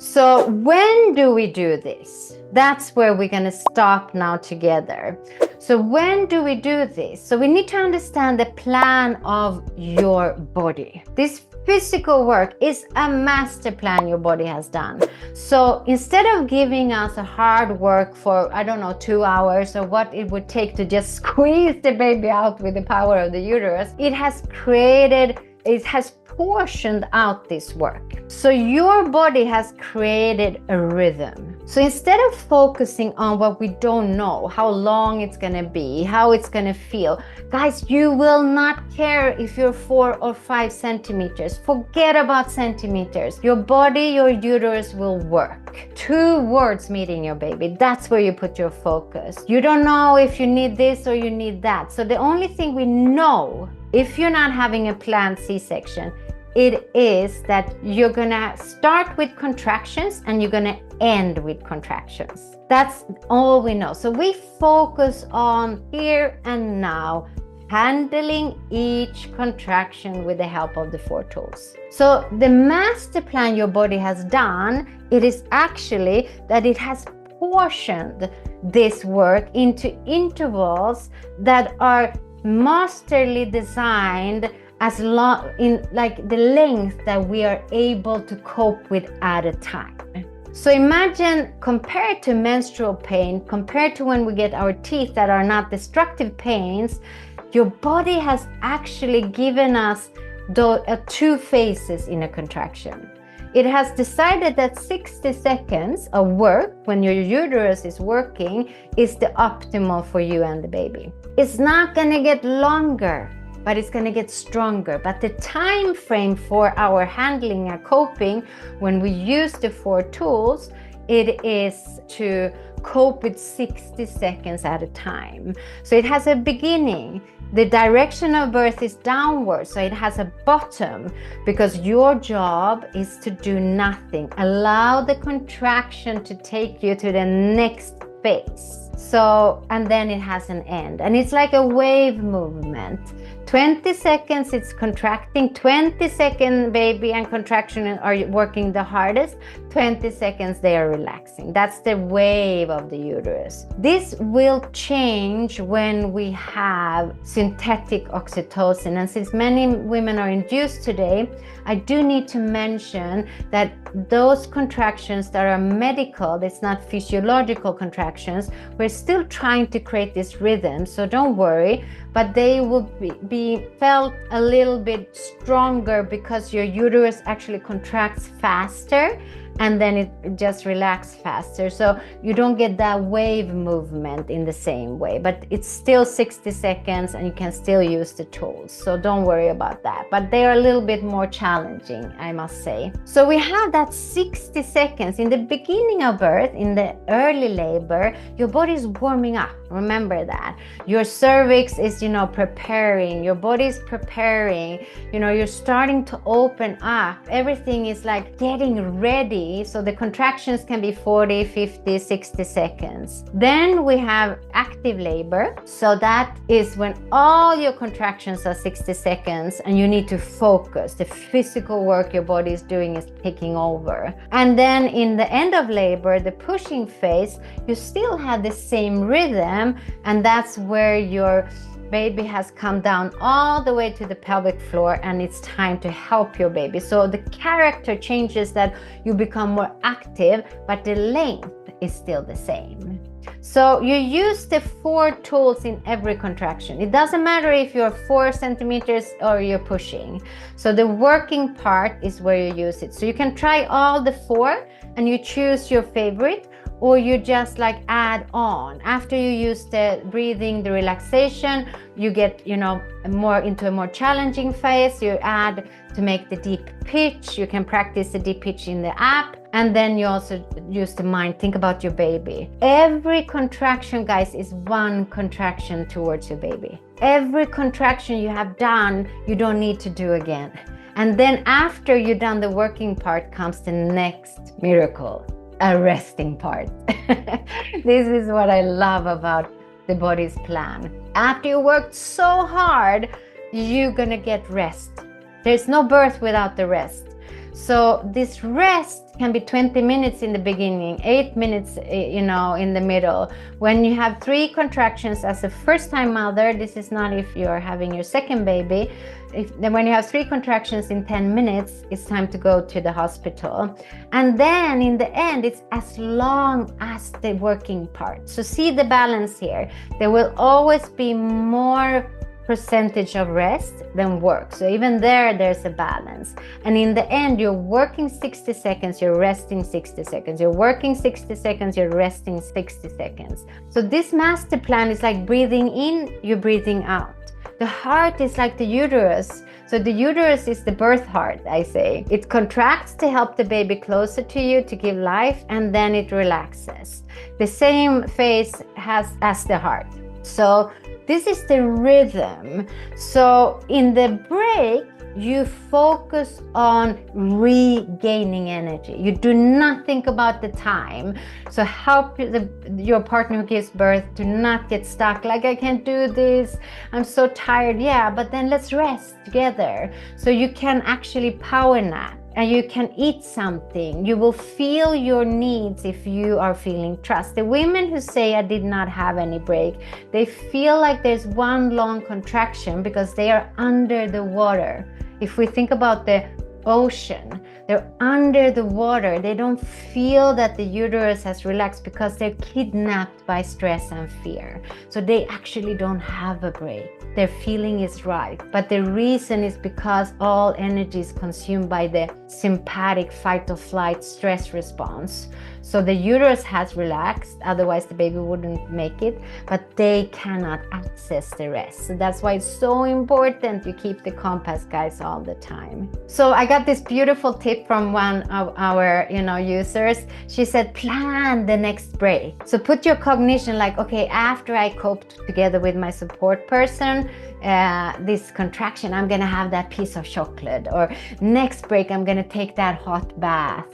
So when do we do this? That's where we're going to stop now together. So when do we do this? So we need to understand the plan of your body. This physical work is a master plan your body has done. So instead of giving us a hard work for, I don't know, 2 hours or what it would take to just squeeze the baby out with the power of the uterus, it has portioned out this work. So your body has created a rhythm. So instead of focusing on what we don't know, how long it's going to be, how it's going to feel, guys, you will not care if you're 4 or 5 centimeters. Forget about centimeters. Your body, your uterus will work towards meeting your baby. That's where you put your focus. You don't know if you need this or you need that. So the only thing we know, if you're not having a planned C-section, it is that you're gonna start with contractions and you're gonna end with contractions. That's all we know. So we focus on here and now, handling each contraction with the help of the 4 tools. So the master plan your body has done, it is actually that it has portioned this work into intervals that are masterly designed as long in like the length that we are able to cope with at a time. So imagine, compared to menstrual pain, compared to when we get our teeth that are not destructive pains, your body has actually given us 2 phases in a contraction. It has decided that 60 seconds of work when your uterus is working is the optimal for you and the baby. It's not going to get longer, but it's going to get stronger. But the time frame for our handling and coping when we use the 4 tools, it is to cope with 60 seconds at a time. So it has a beginning. The direction of birth is downward, so it has a bottom, because your job is to do nothing. Allow the contraction to take you to the next phase. So, and then it has an end, and it's like a wave movement. 20 seconds it's contracting, 20 seconds baby and contraction are working the hardest, 20 seconds they are relaxing. That's the wave of the uterus. This will change when we have synthetic oxytocin, and since many women are induced today, I do need to mention that those contractions that are medical, that's not physiological contractions, we're still trying to create this rhythm, so don't worry, but they will be felt a little bit stronger because your uterus actually contracts faster and then it just relaxes faster. So you don't get that wave movement in the same way, but it's still 60 seconds and you can still use the tools. So don't worry about that, but they are a little bit more challenging, I must say. So we have that 60 seconds in the beginning of birth, in the early labor, your body is warming up. Remember that. Your cervix is, preparing, your body is preparing, you're starting to open up. Everything is like getting ready. So the contractions can be 40, 50, 60 seconds. Then we have active labor. So that is when all your contractions are 60 seconds and you need to focus. The physical work your body is doing is taking over. And then in the end of labor, the pushing phase, you still have the same rhythm, and that's where your baby has come down all the way to the pelvic floor and it's time to help your baby. So the character changes, that you become more active, but the length is still the same. So you use the 4 tools in every contraction. It doesn't matter if you're 4 centimeters or you're pushing. So the working part is where you use it. So you can try all the 4 and you choose your favorite, or you just add on. After you use the breathing, the relaxation, you get, more into a more challenging phase. You add to make the deep pitch. You can practice the deep pitch in the app. And then you also use the mind, think about your baby. Every contraction, guys, is 1 contraction towards your baby. Every contraction you have done, you don't need to do again. And then after you've done the working part comes the next miracle. A resting part. This is what I love about the body's plan. After you worked so hard, you're gonna get rest. There's no birth without the rest. So this rest can be 20 minutes in the beginning, 8 minutes, in the middle. When you have 3 contractions as a first-time mother, this is not if you're having your second baby. When you have 3 contractions in 10 minutes, it's time to go to the hospital. And then in the end, it's as long as the working part. So see the balance here. There will always be more percentage of rest than work. So even there's a balance. And in the end, you're working 60 seconds, you're resting 60 seconds. You're working 60 seconds, you're resting 60 seconds. So this master plan is like breathing in, you're breathing out. The heart is like the uterus. So the uterus is the birth heart, I say. It contracts to help the baby closer to you, to give life, and then it relaxes. The same phase has as the heart. So this is the rhythm. So in the break, you focus on regaining energy. You do not think about the time. So help your partner who gives birth to not get stuck, like, I can't do this, I'm so tired. Yeah, but then let's rest together. So you can actually power nap. And you can eat something. You will feel your needs if you are feeling trust. The women who say I did not have any break, they feel like there's one long contraction because they are under the water. If we think about the ocean, they're under the water. They don't feel that the uterus has relaxed because they're kidnapped by stress and fear. So they actually don't have a break. Their feeling is right. But the reason is because all energy is consumed by the sympathetic fight or flight stress response. So the uterus has relaxed, otherwise the baby wouldn't make it, but they cannot access the rest. So that's why it's so important you keep the compass, guys, all the time. So I got this beautiful tip from one of our users. She said, plan the next break. So put your cognition like, okay, after I coped together with my support person, this contraction, I'm gonna have that piece of chocolate, or next break I'm gonna take that hot bath,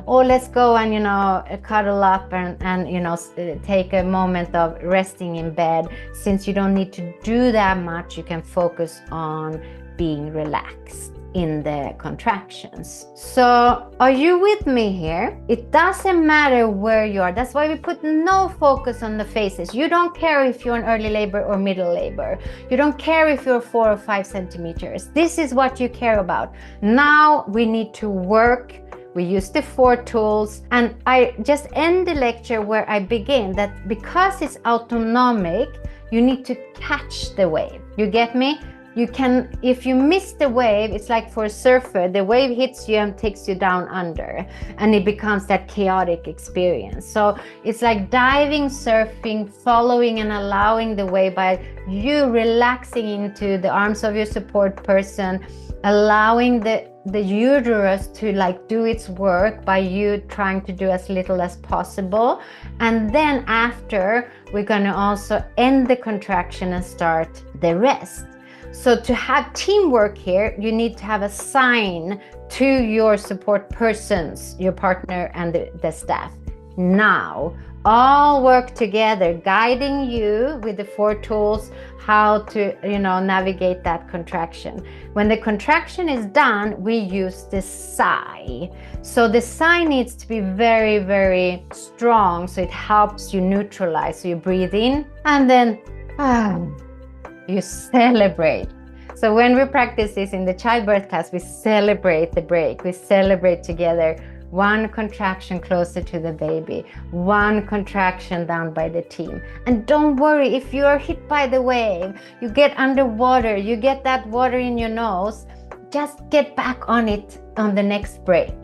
or let's go and cuddle up and take a moment of resting in bed. Since you don't need to do that much, you can focus on being relaxed in the contractions. So are you with me here? It doesn't matter where you are. That's why we put no focus on the phases. You don't care if you're in early labor or middle labor. You don't care if you're 4 or 5 centimeters. This is what you care about. Now we need to work. We use the 4 tools, and I just end the lecture where I begin, that because it's autonomic, you need to catch the wave. You get me? You can, if you miss the wave, it's like for a surfer, the wave hits you and takes you down under, and it becomes that chaotic experience. So it's like diving, surfing, following and allowing the wave by you relaxing into the arms of your support person, allowing the uterus to do its work by you trying to do as little as possible. And then after, we're going to also end the contraction and start the rest. So to have teamwork here, you need to have a sign to your support persons, your partner and the staff. Now, all work together, guiding you with the 4 tools, how to, navigate that contraction. When the contraction is done, we use the sigh. So the sigh needs to be very, very strong, so it helps you neutralize. So you breathe in and then you celebrate. So when we practice this in the childbirth class, we celebrate the break. We celebrate together. 1 contraction closer to the baby, 1 contraction down by the team. And don't worry if you are hit by the wave, you get underwater, you get that water in your nose, just get back on it on the next break.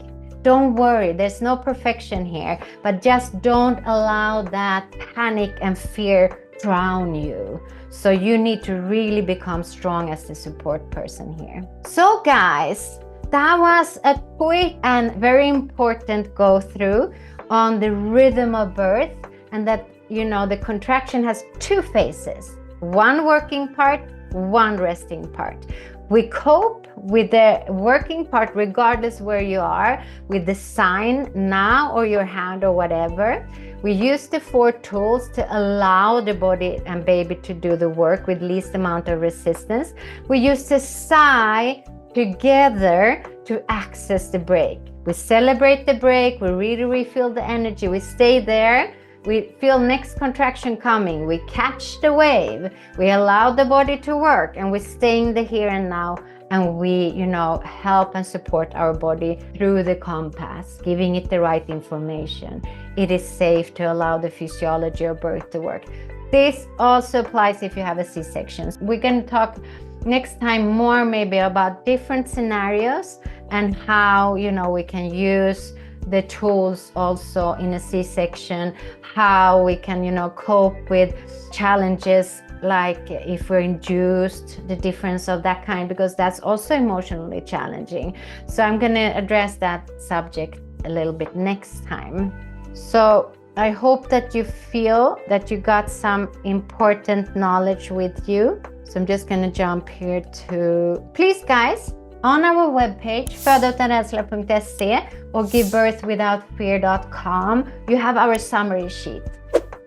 Don't worry, there's no perfection here, but just don't allow that panic and fear drown you. So you need to really become strong as the support person here. So guys, that was a quick and very important go through on the rhythm of birth, and that the contraction has 2 phases, 1 working part, 1 resting part. We cope with the working part regardless where you are, with the sign now or your hand or whatever. We use the 4 tools to allow the body and baby to do the work with least amount of resistance. We use the sigh together to access the break. We celebrate the break, we really refill the energy, we stay there, we feel next contraction coming, we catch the wave, we allow the body to work, and we stay in the here and now, and we, help and support our body through the compass, giving it the right information. It is safe to allow the physiology of birth to work. This also applies if you have a C-section. We're going to talk next time more maybe about different scenarios and how, we can use the tools also in a C-section, how we can, cope with challenges like if we're induced, the difference of that kind, because that's also emotionally challenging. So I'm going to address that subject a little bit next time. So I hope that you feel that you got some important knowledge with you. So I'm just going to jump here to, please guys, on our webpage, födautanrädsla.se or givebirthwithoutfear.com, you have our summary sheet.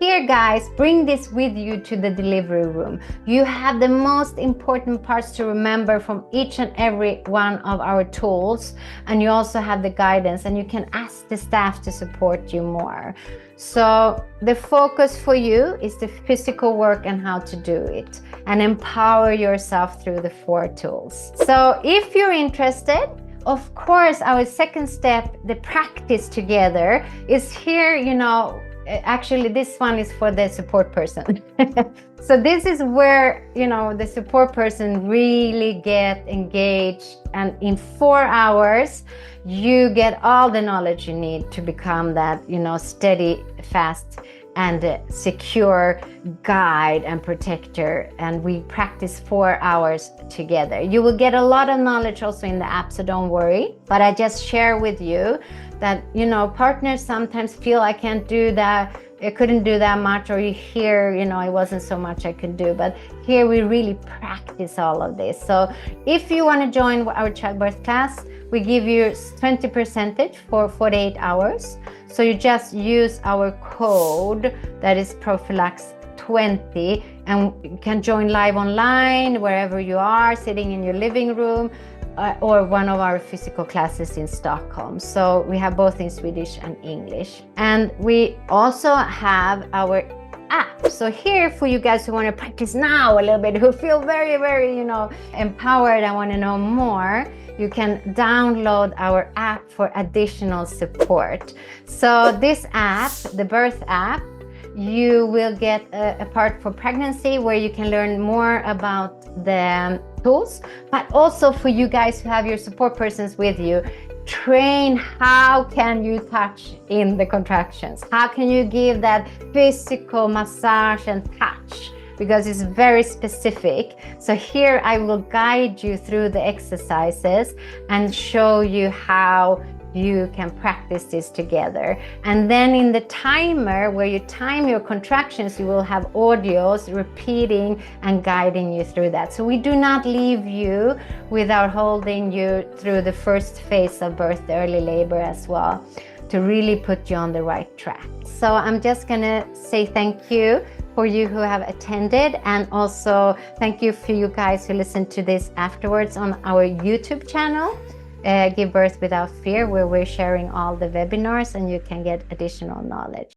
Here guys, bring this with you to the delivery room. You have the most important parts to remember from each and every one of our tools, and you also have the guidance, and you can ask the staff to support you more. So the focus for you is the physical work and how to do it, and empower yourself through the 4 tools. So if you're interested, of course, our second step, the practice together, is here, actually this one is for the support person. So this is where, the support person really get engaged, and in 4 hours, you get all the knowledge you need to become that, steady, fast, and secure guide and protector. And we practice 4 hours together. You will get a lot of knowledge also in the app, so don't worry. But I just share with you that, partners sometimes feel I can't do that, I couldn't do that much, or you hear, it wasn't so much I could do. But here we really practice all of this. So if you want to join our childbirth class, we give you 20% for 48 hours. So you just use our code that is prophylax20, and you can join live online wherever you are, sitting in your living room, or one of our physical classes in Stockholm. So we have both in Swedish and English. And we also have our app. So here, for you guys who want to practice now a little bit, who feel very, very, empowered and want to know more, you can download our app for additional support. So this app, the birth app, you will get a part for pregnancy where you can learn more about the tools, but also for you guys who have your support persons with you, train how can you touch in the contractions, how can you give that physical massage and touch, because it's very specific. So here I will guide you through the exercises and show you how you can practice this together. And then in the timer where you time your contractions, you will have audios repeating and guiding you through that. So we do not leave you without holding you through the first phase of birth, the early labor as well, to really put you on the right track. So I'm just gonna say thank you for you who have attended, and also thank you for you guys who listen to this afterwards on our YouTube channel. Give Birth Without Fear, where we're sharing all the webinars and you can get additional knowledge.